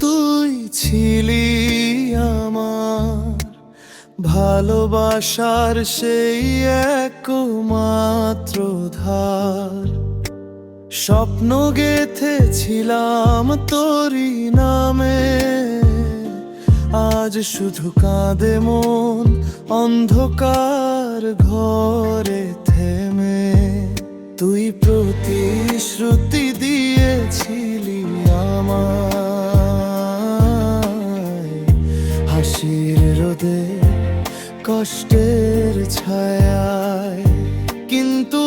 তুই ছিলি আমার ভালোবাসার সেই একমাত্র ধার। স্বপ্ন গেঁথেছিলাম তোরই নামে, আজ শুধু কাঁদে মন অন্ধকার ঘরে থেমে। তুই প্রতিশ্রুতি দিয়েছিলি আমায়, হাসির রোদে কষ্টের ছায়ায়। কিন্তু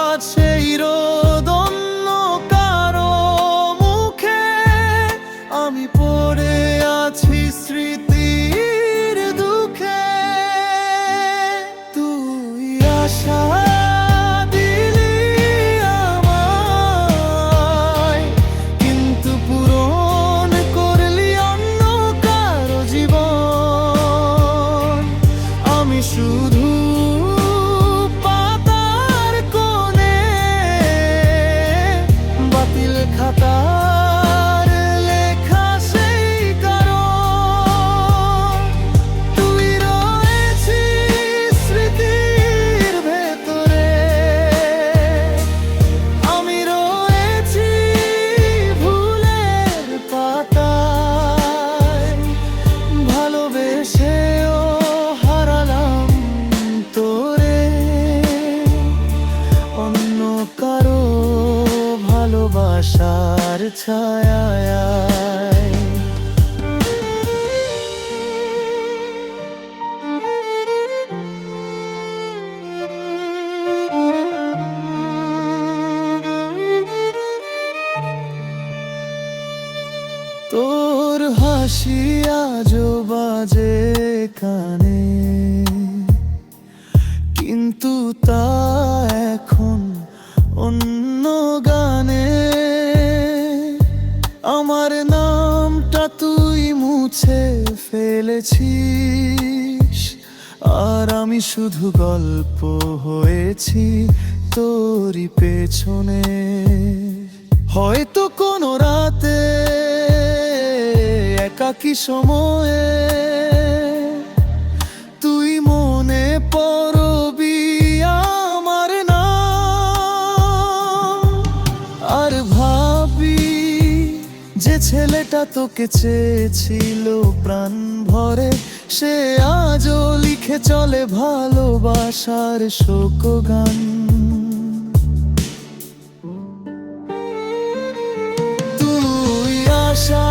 আজ সেই রোদ অন্য কারো মুখে, আমি পড়ে আছি স্মৃতির দুঃখে। তুই আশা দিলি আমায়, কিন্তু পূরণ করলি অন্য কারো জীবন। আমি শুধু পাতার কোণে, বাতিল খাতার লেখা সেই কারণ। তুই রয়েছিস স্মৃতির ভেতরে, আমি রয়েছি ভুলের পাতায়। ভালোবেসেও হারালাম তোরে, অন্য কারো ভালোবাসার ছায়ায়। তোর হাসি আজও বাজে কানে, কিন্তু তা এখন অন্য গানে। আমার নামটা তুই মুছে ফেলেছিস, আর আমি শুধু গল্প হয়েছি তোরই পেছনে। হয়তো কোনো রাতে একাকী সময়ে তুই মনে পড়বি আমার নাম, আর ভাবি যে ছেলেটা তোকে চেয়েছিল প্রাণ ভরে, সে আজও লিখে চলে ভালোবাসার শোকগান। তুই আশা